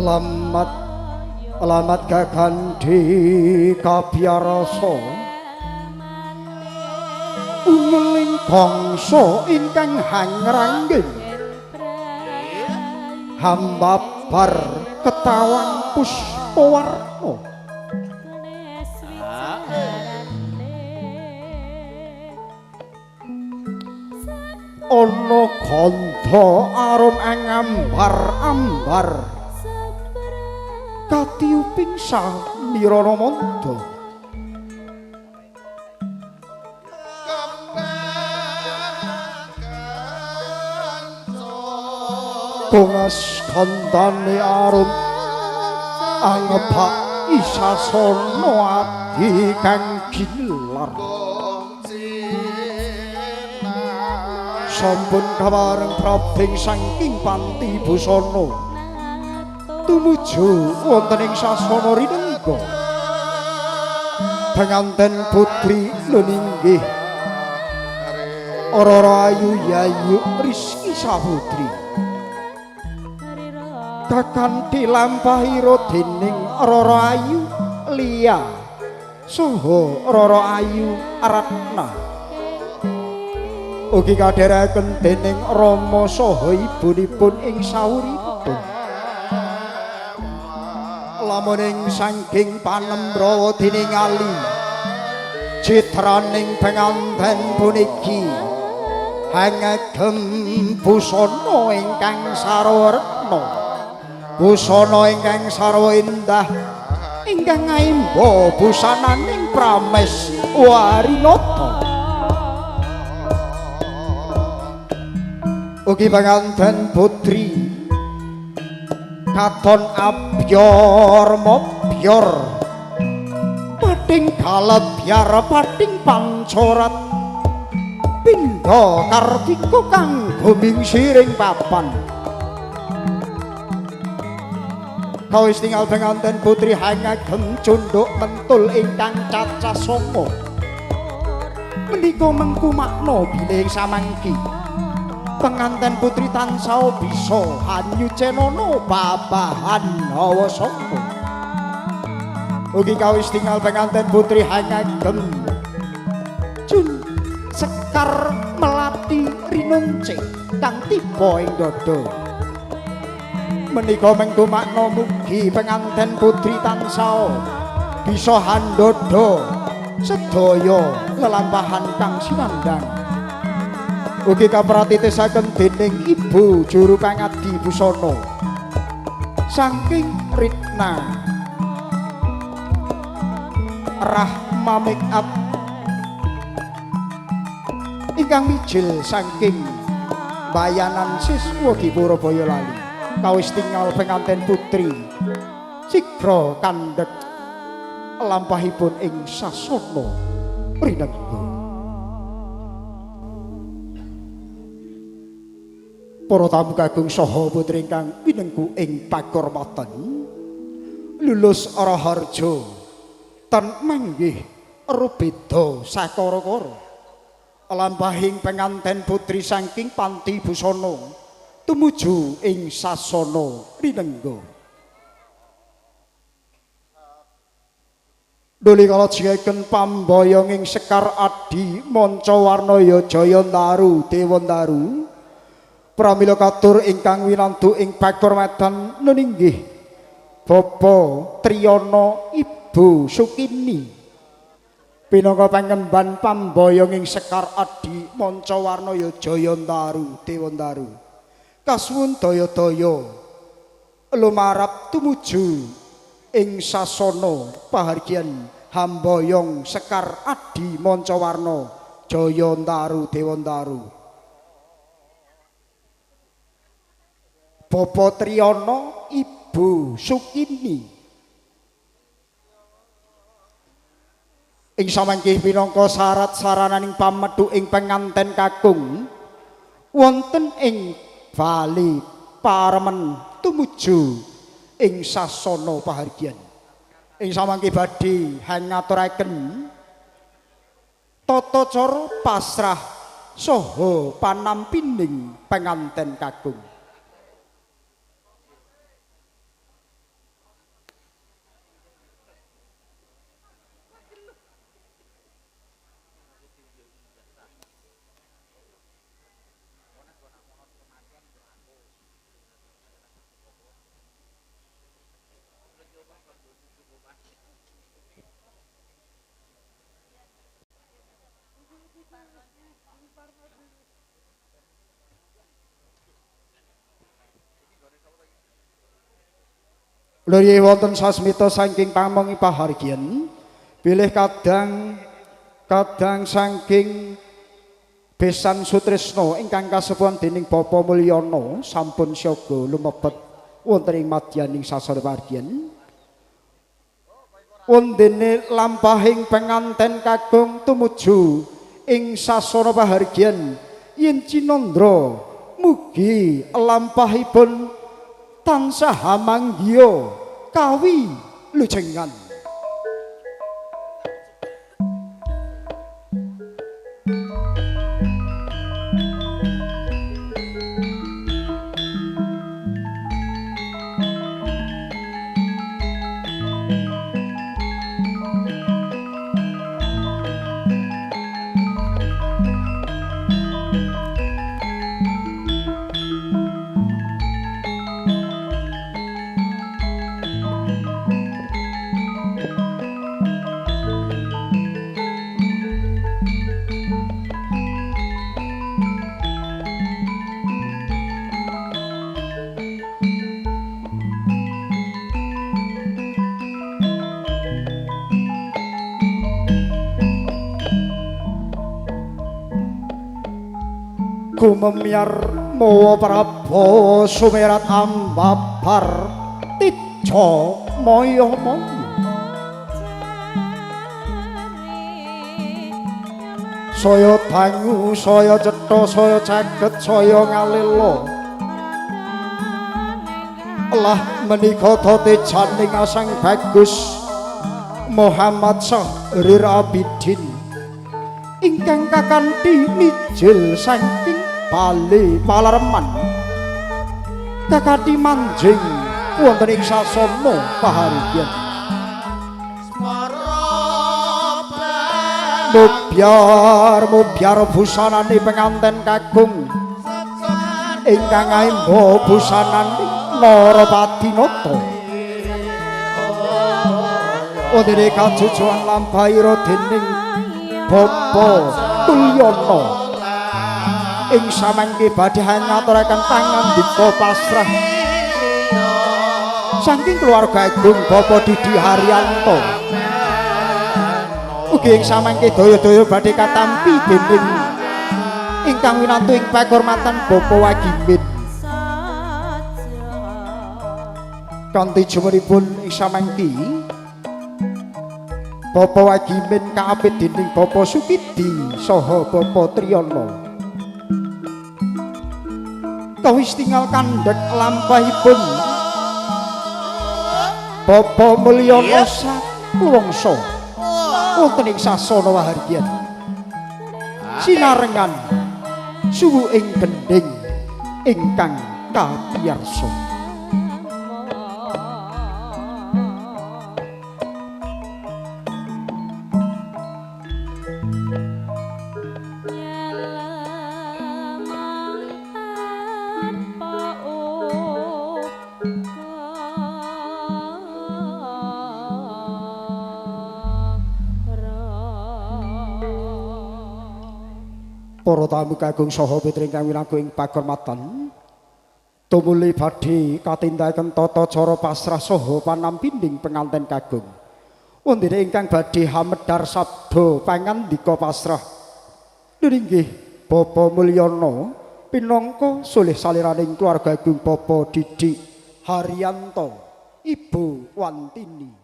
Alamat alamat gagandhi kabyarasa umuling gangsa ingkang hangrangging hambabar ketawan puspawarna ana gandha arum angambar-ambar katiuping samirana manda kongas kandhane arum angebak isasana adi kang gilar sampun kawareng prabing saking panti busana tumuju wonten ing sasana rinengga penganten putri nuninggih Rara Ayu Yayu Rizky Saputri kakanthi lampahira dening Rara Ayu Lia saha Rara Ayu Ratna ugi kadheraken dening Rama saha ibunipun ing sawuripun lamun ing saking panembrawa diningali citraning penganten puniki hangagem busana ingkang sarwarna busana ingkang sarwa indah ingkang ngaimba busananing prames warinata ugi penganten putri katon abyor mobyor pating kalabyar pating pancorat pindha kartika kang guming siring papan kawis tinggal penganten putri hangagem cunduk mentul ingkang cacah sanga menika mengku makna bilih samangki penganten putri tansah bisa hanyucenana babahan hawa sanga ugi kawis tinggal penganten putri hangagem cun sekar melati rinunce kang tiba ing dada menika mengku makna mugi penganten putri tansah bisa handada sedaya lelampahan kang sinandang ugi kapratitesaken dening ibu juru pangadi busana saking Ritna Rahma make up ingkang mijil saking bayanan siswa Dipura Bayalali kawis tinggal penganten putri sigra kandhek lampahipun ing sasana rinengga para tamu kagung saha putri ingkang pinengku ing pakurmatan lulus Raharja tan manggih rubeda sakara-kara lampahing penganten putri saking panti busana tumuju ing sasana rinengga duli kala jengken pambayong ing Sekar Adi Mancawarnaya Jayandaru Dewandaru pramila katur ingkang winantu ing pakurmatan nuninggih Bapa Triyana Ibu Sukini pinangka pangemban pambayong ing Sekar Adi Mancawarnaya Jayandaru Dewandaru kasuwun daya-daya lumarap tumuju ing sasana pahargyan hambayong Sekar Adi Mancawarna Jayandaru Dewandaru Bapa Triyana Ibu Sukini ing samangkih pinangka syarat sarananing pamedhu ing penganten kakung wonten ing bali paremen tumuju ing sasana pahargyan ing samangkih badhe ngaturaken tata cara pasrah saha panampining penganten kakung Lha wonten sasmita saking pamongi pahargyan bilih kadang saking besan Sutrisna ingkang kasepuhan dening Bapa Mulyana sampun syaga lumebet wonten ing madyaning sasana pahargyan. Wondene lampahing penganten kakung tumuju ing sasana pahargyan yen Cinandra mugi lampahipun tansah manggiya kawi lujengan. Kumemyar mawa Prabu sumerat ambabar tica maya-maya saya banyu saya cetha saya caget saya ngalela lah menika tejaning asang bagus Muhammad Syahrir Abidin ingkang kakanthi mijil saking Bali Palareman kakati manjing wonten ing sasana pahargyan mubyar busanane penganten kakung ingkang aemba busanane Narapadinata wonten kajujuan lampahira dening Bapa Mulyana ing samangke badhe ngaturaken pangandika pasrah saking keluarga agung Bapak Didi Haryanto ugi ing samangke daya-daya badhe katampi dening ingkang winantu ing pakurmatan Bapak Wagimin kanthi jumenipun ing samangke Bapak Wagimin kaapit dening Bapak Sukidi saha Bapak Triyana kawis tinggal kandhek lampahipun Bapa Mulyana saklungsa wonten ing sasana pahargyan sinarengan suwu ing gending ingkang kapiyarsa. Para tamu kagung saha pitring kang winaku ing pakurmatan tumuli badhe katindakaken tata cara pasrah saha panampinding penganten kagung wondene ingkang badhe hamedhar sabda pangandika pasrah nggih Bapa Mulyana pinangka sulih saliraning keluarga agung Bapa Didi Haryanto Ibu Wantini.